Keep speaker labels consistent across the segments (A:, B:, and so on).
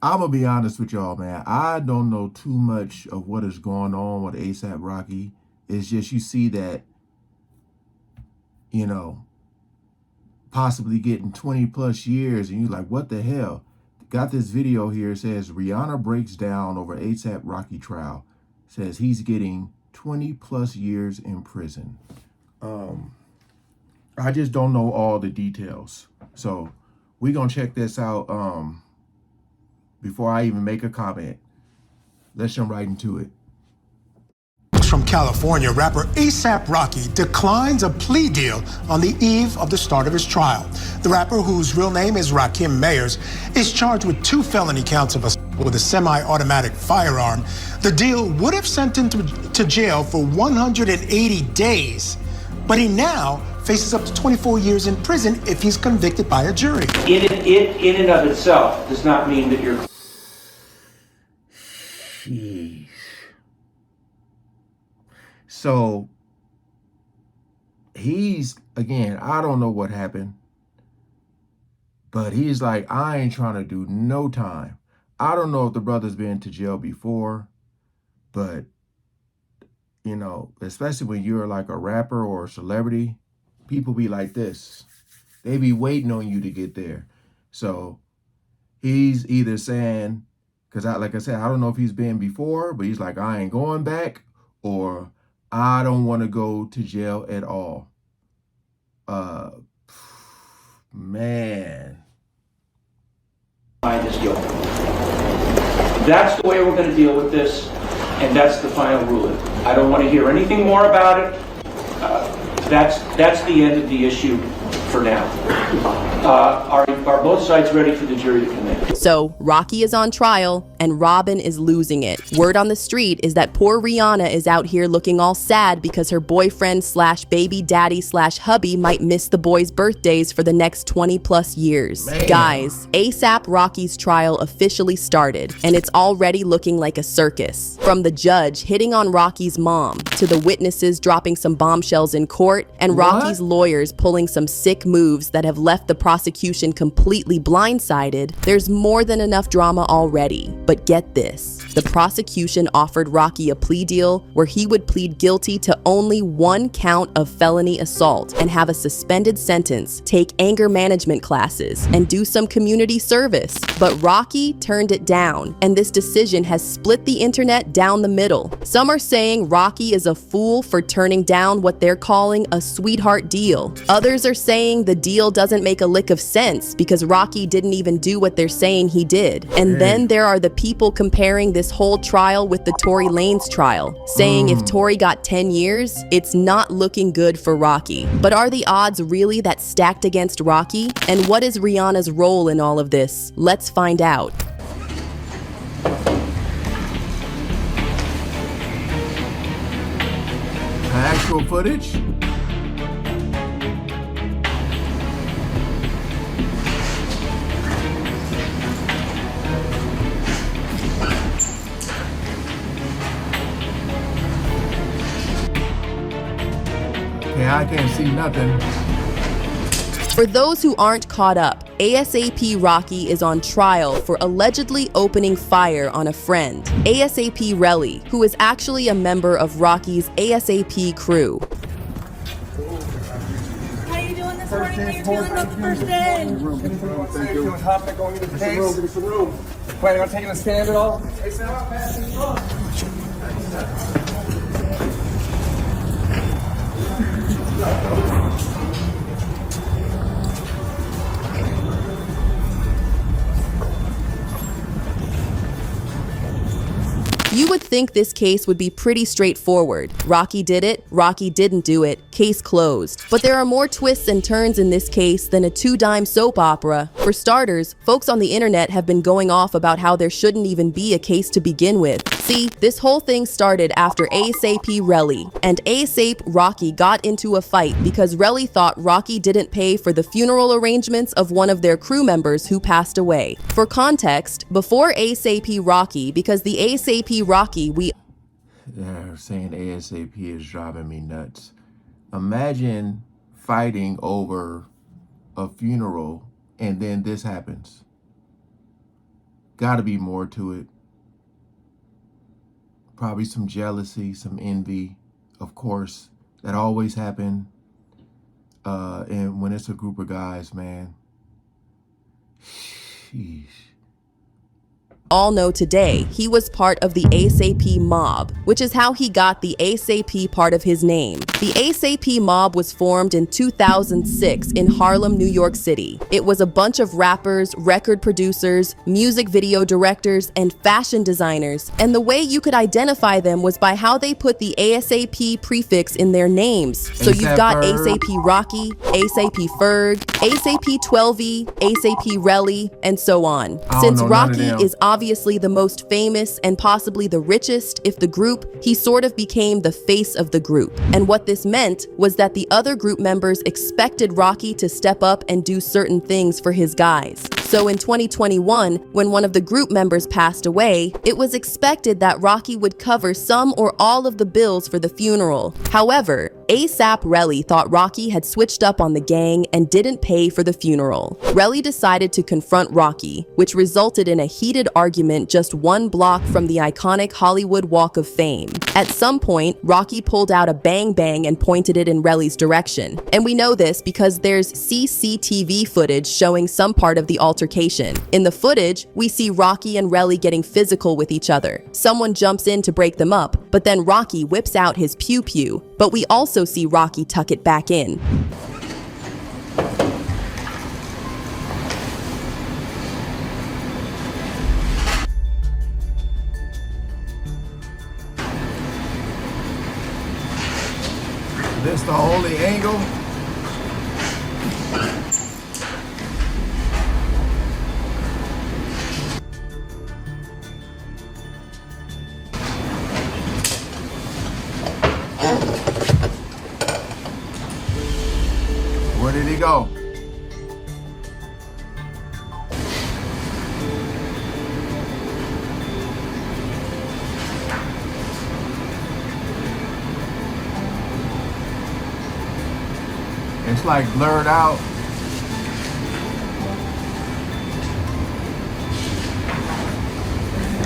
A: I'm gonna be honest with y'all, man. I don't know too much of what is going on with ASAP Rocky. It's just you see that, you know, possibly getting 20 plus years, and you're like, what the hell? Got this video here. It says Rihanna breaks down over ASAP Rocky trial. Says he's getting 20 plus years in prison. I just don't know all the details. So we're gonna check this out before I even make a comment. Let's jump right into it.
B: From California, rapper ASAP Rocky declines a plea deal on the eve of the start of his trial. The rapper, whose real name is Rakim Mayers, is charged with 2 felony counts of assault with a semi-automatic firearm. The deal would have sent him to jail for 180 days, but he now faces up to 24 years in prison if he's convicted by a jury.
C: In and of itself does not mean that you're...
A: Jeez. So he's, again, I don't know what happened, but he's like, I ain't trying to do no time. I don't know if the brother's been to jail before, but, you know, especially when you're like a rapper or a celebrity, people be like this. They be waiting on you to get there. So he's either saying, because like I said, I don't know if he's been before, but he's like, I ain't going back, or I don't want to go to jail at all. Man.
C: Is guilty. That's the way we're going to deal with this, and that's the final ruling. I don't want to hear anything more about it. That's the end of the issue for now. Are both sides ready for the jury to come in?
D: So Rocky is on trial and Robin is losing it. Word on the street is that poor Rihanna is out here looking all sad because her boyfriend / baby daddy / hubby might miss the boys' birthdays for the next 20 plus years.
A: Man.
D: Guys, ASAP Rocky's trial officially started and it's already looking like a circus. From the judge hitting on Rocky's mom to the witnesses dropping some bombshells in court and Rocky's lawyers pulling some sick moves that have left the prosecution completely blindsided, there's more than enough drama already. But get this, the prosecution offered Rocky a plea deal where he would plead guilty to only 1 count of felony assault and have a suspended sentence, take anger management classes, and do some community service. But Rocky turned it down, and this decision has split the internet down the middle. Some are saying Rocky is a fool for turning down what they're calling a sweetheart deal. Others are saying the deal doesn't make a lick of sense because Rocky didn't even do what they're saying he did. And then there are the people comparing this whole trial with the Tory Lanez trial, saying if Tory got 10 years, it's not looking good for Rocky. But are the odds really that stacked against Rocky? And what is Rihanna's role in all of this? Let's find out.
A: Actual footage? Okay, I can't see nothing.
D: For those who aren't caught up, ASAP Rocky is on trial for allegedly opening fire on a friend, ASAP Relly, who is actually a member of Rocky's ASAP crew.
E: How are you doing this morning? How are you feeling about the first day?
F: Thank you. Confident going into the case. Give us a room. Planning on taking a stand at all?
D: You would think this case would be pretty straightforward. Rocky did it, Rocky didn't do it, case closed. But there are more twists and turns in this case than a 2-dime soap opera. For starters, folks on the internet have been going off about how there shouldn't even be a case to begin with. See, this whole thing started after ASAP Relly and ASAP Rocky got into a fight because Relly thought Rocky didn't pay for the funeral arrangements of one of their crew members who passed away. For context, before ASAP Rocky, because the ASAP Rocky
A: They're saying ASAP is driving me nuts. Imagine fighting over a funeral and then this happens. Got to be more to it. Probably some jealousy, some envy, of course. That always happen. And when it's a group of guys, man. Sheesh.
D: All know today he was part of the ASAP mob, which is how he got the ASAP part of his name. The ASAP mob was formed in 2006 in Harlem, New York City. It was a bunch of rappers, record producers, music video directors, and fashion designers. And the way you could identify them was by how they put the ASAP prefix in their names. So you've got ASAP Rocky, ASAP Ferg, ASAP 12E, ASAP Relly, and so on. Since Rocky is obviously the most famous and possibly the richest, if the group, he sort of became the face of the group. And what this meant was that the other group members expected Rocky to step up and do certain things for his guys. So in 2021, when one of the group members passed away, it was expected that Rocky would cover some or all of the bills for the funeral. However, ASAP Relly thought Rocky had switched up on the gang and didn't pay for the funeral. Relly decided to confront Rocky, which resulted in a heated argument just one block from the iconic Hollywood Walk of Fame. At some point, Rocky pulled out a bang bang and pointed it in Relly's direction. And we know this because there's CCTV footage showing some part of the altercation. In the footage, we see Rocky and Relly getting physical with each other. Someone jumps in to break them up, but then Rocky whips out his pew-pew. But we also see Rocky tuck it back in.
A: This the only angle? Where did he go? It's like blurred out.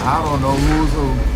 A: I don't know who's who.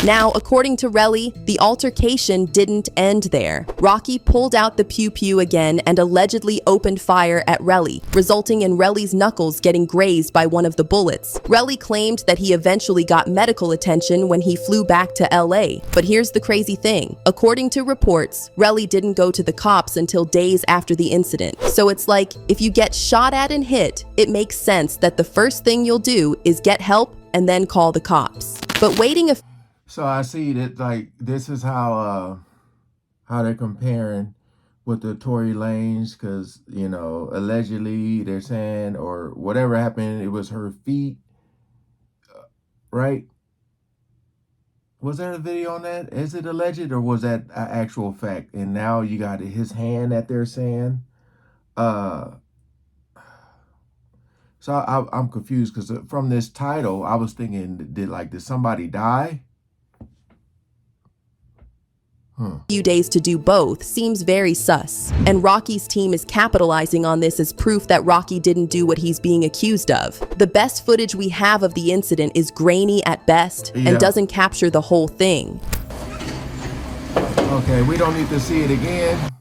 D: Now, according to Relly, the altercation didn't end there. Rocky pulled out the pew-pew again and allegedly opened fire at Relly, resulting in Relly's knuckles getting grazed by one of the bullets. Relly claimed that he eventually got medical attention when he flew back to LA. But here's the crazy thing. According to reports, Relly didn't go to the cops until days after the incident. So it's like, if you get shot at and hit, it makes sense that the first thing you'll do is get help and then call the cops. But waiting a
A: So I see that, like, this is how they're comparing with the Tory Lanez, because, you know, allegedly they're saying, or whatever happened, it was her feet, right? Was there a video on that? Is it alleged, or was that an actual fact? And now you got his hand that they're saying. So I'm confused, because from this title, I was thinking, did somebody die?
D: Few days to do both seems very sus. And Rocky's team is capitalizing on this as proof that Rocky didn't do what he's being accused of. The best footage we have of the incident is grainy at best and doesn't capture the whole thing.
A: Okay, we don't need to see it again.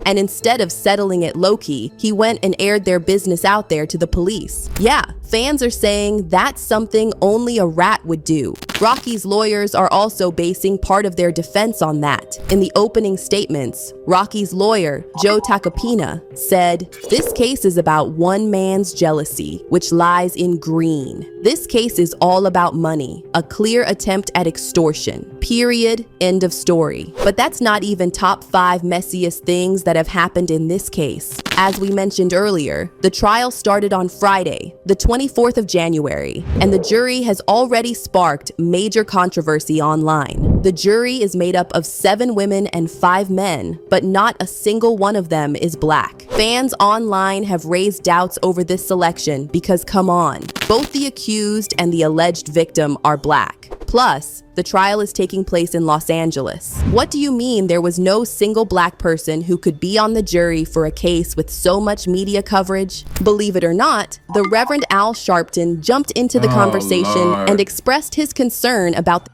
D: and instead of settling it low-key, he went and aired their business out there to the police. Yeah, fans are saying that's something only a rat would do. Rocky's lawyers are also basing part of their defense on that. In the opening statements, Rocky's lawyer, Joe Tacopina, said, "This case is about one man's jealousy, which lies in green. This case is all about money, a clear attempt at extortion. Period. End of story." But that's not even top 5 messiest things that have happened in this case. As we mentioned earlier, the trial started on Friday, the 24th of January, and the jury has already sparked major controversy online. The jury is made up of 7 women and 5 men, but not a single one of them is black. Fans online have raised doubts over this selection because, come on, both the accused and the alleged victim are black. Plus, the trial is taking place in Los Angeles. What do you mean there was no single black person who could be on the jury for a case with so much media coverage? Believe it or not, the Reverend Al Sharpton jumped into the conversation
A: Lord.
D: and expressed his concern about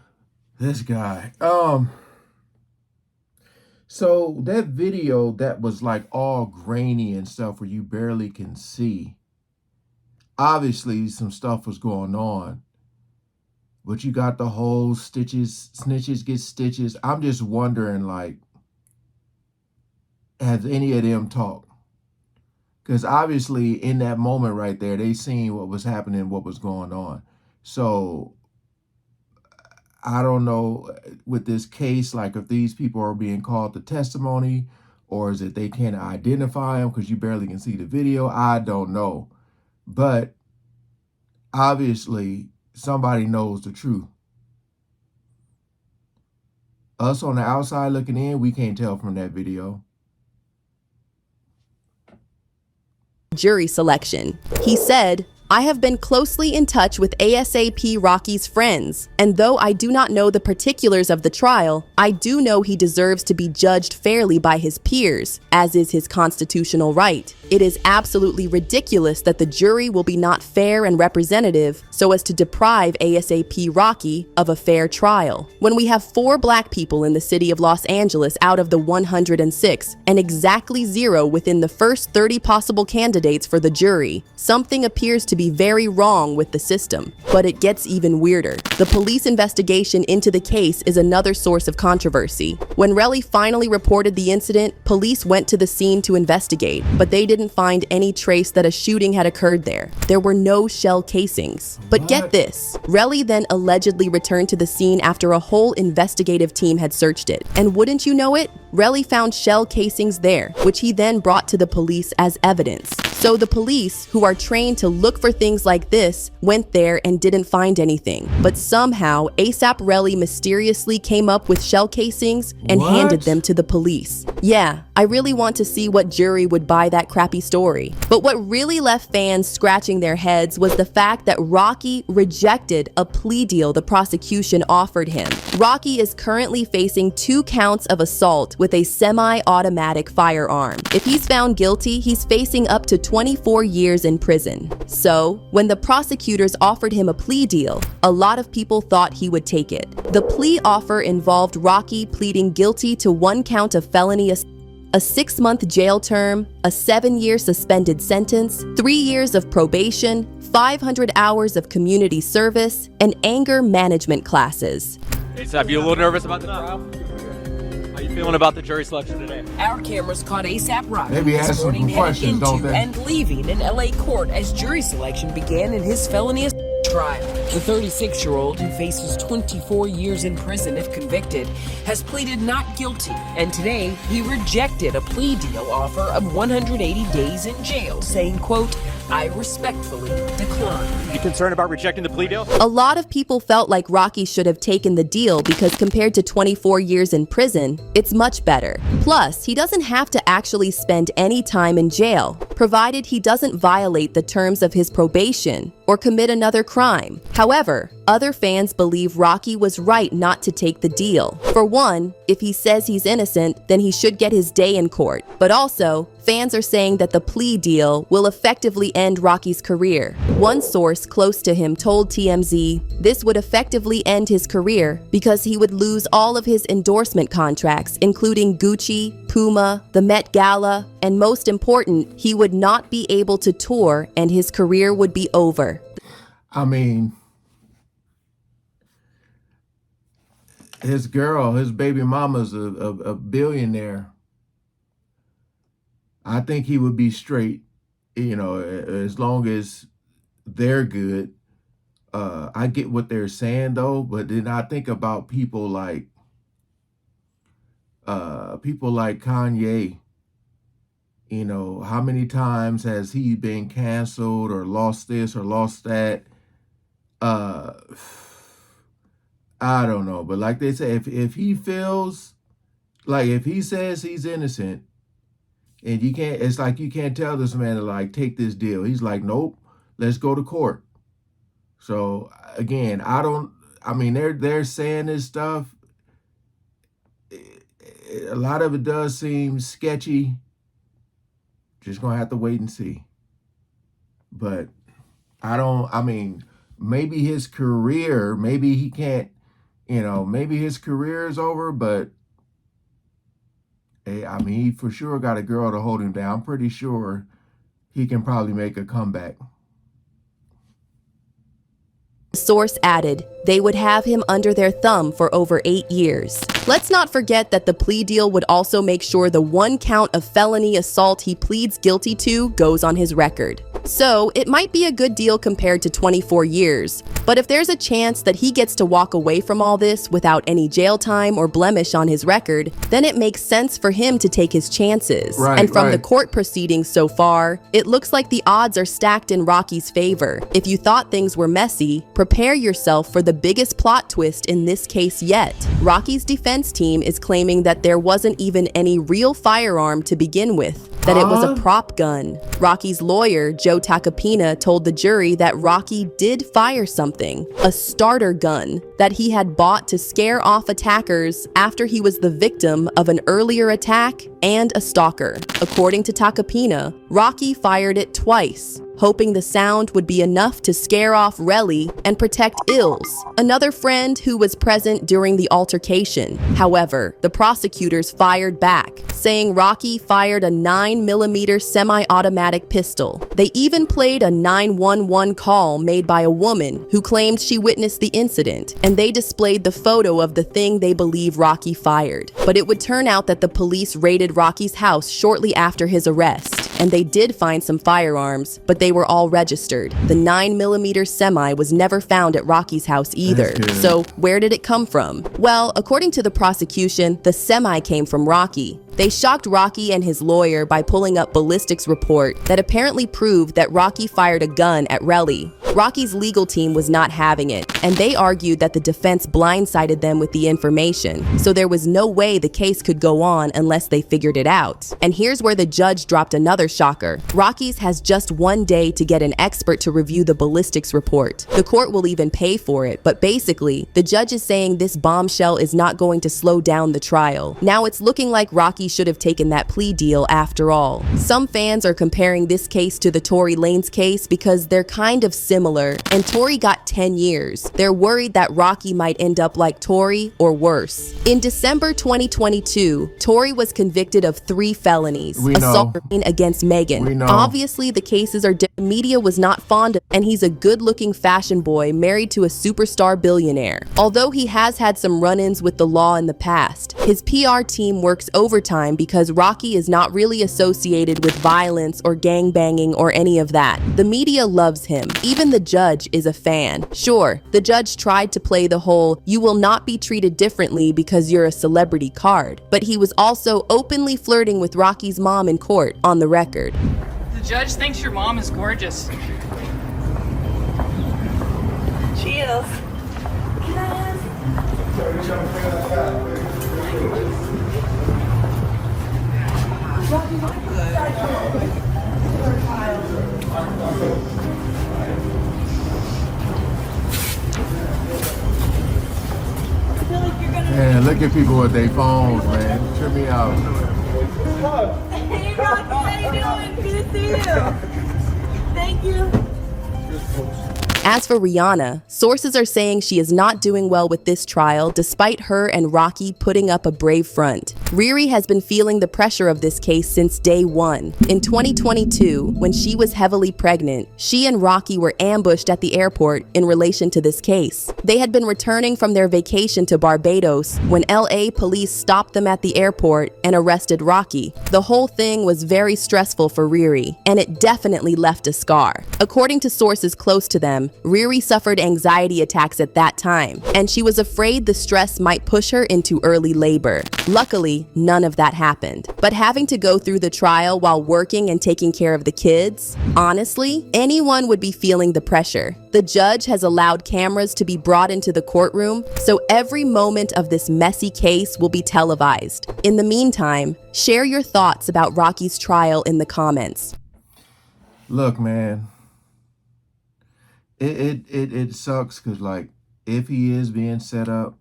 A: This guy. So that video that was like all grainy and stuff where you barely can see, obviously some stuff was going on. But you got the whole snitches get stitches. I'm just wondering, like, has any of them talked? Because obviously in that moment right there, they seen what was happening, what was going on. So I don't know with this case, like if these people are being called to testimony, or is it they can't identify them because you barely can see the video? I don't know. But obviously somebody knows the truth. Us on the outside looking in, we can't tell from that video.
D: jury selection. He said, "I have been closely in touch with ASAP Rocky's friends, and though I do not know the particulars of the trial, I do know he deserves to be judged fairly by his peers, as is his constitutional right. It is absolutely ridiculous that the jury will be not fair and representative so as to deprive ASAP Rocky of a fair trial. When we have 4 black people in the city of Los Angeles out of the 106, and exactly 0 within the first 30 possible candidates for the jury, something appears to be very wrong with the system." But it gets even weirder. The police investigation into the case is another source of controversy. When Relly finally reported the incident, police went to the scene to investigate, but they didn't find any trace that a shooting had occurred there. There were no shell casings. But get this, Relly then allegedly returned to the scene after a whole investigative team had searched it. And wouldn't you know it, Relly found shell casings there, which he then brought to the police as evidence. So the police, who are trained to look for things like this, went there and didn't find anything. But somehow, ASAP Relly mysteriously came up with shell casings and handed them to the police. Yeah, I really want to see what jury would buy that crappy story. But what really left fans scratching their heads was the fact that Rocky rejected a plea deal the prosecution offered him. Rocky is currently facing 2 counts of assault with a semi-automatic firearm. If he's found guilty, he's facing up to 24 years in prison. So, when the prosecutors offered him a plea deal, a lot of people thought he would take it. The plea offer involved Rocky pleading guilty to 1 count of felony assault, a 6-month jail term, a 7-year suspended sentence, 3 years of probation, 500 hours of community service, and anger management classes.
G: Hey, Sab, you a little nervous about the trial? How you feeling about the jury selection today?
H: Our cameras caught ASAP Rocky
A: Maybe ask some
H: escorting,
A: questions,
H: heading
A: don't
H: into
A: they?
H: and leaving an LA court as jury selection began in his felony trial. The 36-year-old, who faces 24 years in prison if convicted, has pleaded not guilty, and today he rejected a plea deal offer of 180 days in jail, saying, quote, "I respectfully decline."
G: You concerned about rejecting the plea deal?
D: A lot of people felt like Rocky should have taken the deal because compared to 24 years in prison, it's much better. Plus, he doesn't have to actually spend any time in jail, provided he doesn't violate the terms of his probation or commit another crime. However, Other fans believe Rocky was right not to take the deal. For one, if he says he's innocent, then he should get his day in court. But also, fans are saying that the plea deal will effectively end Rocky's career. One source close to him told TMZ this would effectively end his career because he would lose all of his endorsement contracts, including Gucci, Puma, the Met Gala, and most important, he would not be able to tour and his career would be over.
A: I mean, his girl, his baby mama's a billionaire. I think he would be straight, you know, as long as they're good. I get what they're saying though, but then I think about people like Kanye. You know, how many times has he been canceled or lost this or lost that? I don't know, but like they say, if he feels like, if he says he's innocent, and you can't, it's like you can't tell this man to like take this deal. He's like, nope, let's go to court. So again, I mean, they're saying this stuff. A lot of it does seem sketchy. Just gonna have to wait and see. But I mean, maybe his career, maybe he can't, you know, maybe his career is over, but hey, I mean, he for sure got a girl to hold him down. I'm pretty sure he can probably make a comeback.
D: The source added, they would have him under their thumb for over 8 years. Let's not forget that the plea deal would also make sure the 1 count of felony assault he pleads guilty to goes on his record. So it might be a good deal compared to 24 years, but if there's a chance that he gets to walk away from all this without any jail time or blemish on his record, then it makes sense for him to take his chances.
A: Right,
D: and from the
A: right.
D: court proceedings so far, it looks like the odds are stacked in Rocky's favor. If you thought things were messy, prepare yourself for the biggest plot twist in this case yet. Rocky's defense team is claiming that there wasn't even any real firearm to begin with, that it was a prop gun. Rocky's lawyer, Joe Tacopina, told the jury that Rocky did fire something, a starter gun, that he had bought to scare off attackers after he was the victim of an earlier attack and a stalker. According to Tacopina, Rocky fired it twice, hoping the sound would be enough to scare off Relly and protect Ills, another friend who was present during the altercation. However, the prosecutors fired back, saying Rocky fired a 9mm semi-automatic pistol. They even played a 911 call made by a woman who claimed she witnessed the incident, and they displayed the photo of the thing they believe Rocky fired. But it would turn out that the police raided Rocky's house shortly after his arrest, and they did find some firearms, but they were all registered. The 9mm semi was never found at Rocky's house either. So where did it come from? Well, according to the prosecution, the semi came from Rocky. They shocked Rocky and his lawyer by pulling up ballistics report that apparently proved that Rocky fired a gun at Relly. Rocky's legal team was not having it, and they argued that the defense blindsided them with the information, so there was no way the case could go on unless they figured it out. And here's where the judge dropped another shocker. Rocky's has just 1 day to get an expert to review the ballistics report. The court will even pay for it, but basically, the judge is saying this bombshell is not going to slow down the trial. Now it's looking like Rocky should have taken that plea deal after all. Some fans are comparing this case to the Tory Lanez case because they're kind of similar, and Tory got 10 years. They're worried that Rocky might end up like Tory or worse. In December 2022, Tory was convicted of 3 felonies, assault against Megan. Obviously, the cases are the media was not fond of, and he's a good-looking fashion boy married to a superstar billionaire. Although he has had some run-ins with the law in the past, his PR team works overtime because Rocky is not really associated with violence or gangbanging or any of that. The media loves him. Even the judge is a fan. Sure, the judge tried to play the whole "you will not be treated differently because you're a celebrity" card, but he was also openly flirting with Rocky's mom in court on the record.
I: The judge thinks your mom is gorgeous.
E: She is.
A: look at people with their phones, man. Trip me out.
E: Hey, Rocky, how you doing? Good to see you. Thank you.
D: As for Rihanna, sources are saying she is not doing well with this trial despite her and Rocky putting up a brave front. Riri has been feeling the pressure of this case since day one. In 2022, when she was heavily pregnant, she and Rocky were ambushed at the airport in relation to this case. They had been returning from their vacation to Barbados when LA police stopped them at the airport and arrested Rocky. The whole thing was very stressful for Riri, and it definitely left a scar. According to sources close to them, Riri suffered anxiety attacks at that time, and she was afraid the stress might push her into early labor. Luckily, none of that happened. But having to go through the trial while working and taking care of the kids, honestly, anyone would be feeling the pressure. The judge has allowed cameras to be brought into the courtroom, so every moment of this messy case will be televised. In the meantime, share your thoughts about Rocky's trial in the comments.
A: Look, man. It sucks because, like, if he is being set up,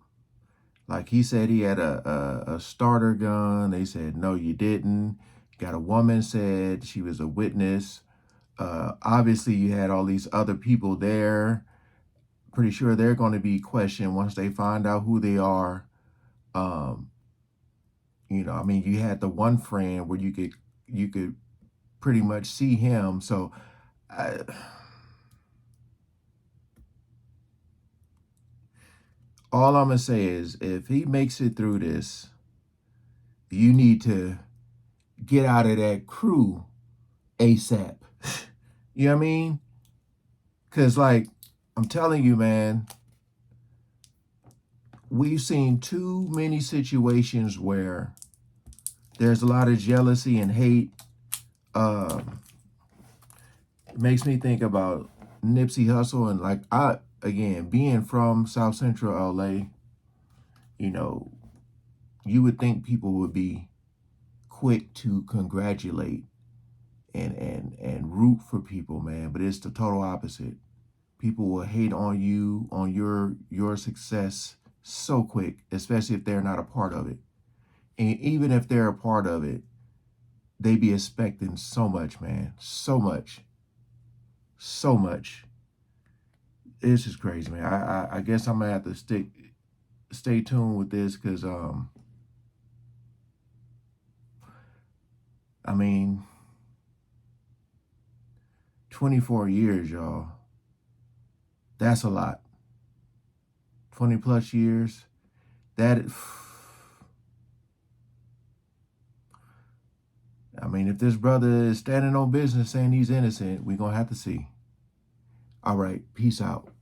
A: like he said he had a starter gun. They said, no, you didn't. Got a woman said she was a witness. Obviously, you had all these other people there. Pretty sure they're going to be questioned once they find out who they are. You know, I mean, you had the one friend where you could pretty much see him. So, all I'm going to say is if he makes it through this, you need to get out of that crew ASAP. You know what I mean? Because, like, I'm telling you, man, we've seen too many situations where there's a lot of jealousy and hate. It makes me think about Nipsey Hussle and, like, again, being from South Central LA, you know, you would think people would be quick to congratulate and root for people, man, but it's the total opposite. People will hate on you, on your success so quick, especially if they're not a part of it. And even if they're a part of it, they be expecting so much, man. So much. So much. This is crazy, man. I guess I'm gonna have to stay tuned with this because I mean 24 years, y'all. That's a lot. 20 plus years. That, I mean, if this brother is standing on business saying he's innocent, we're going to have to see. All right. Peace out.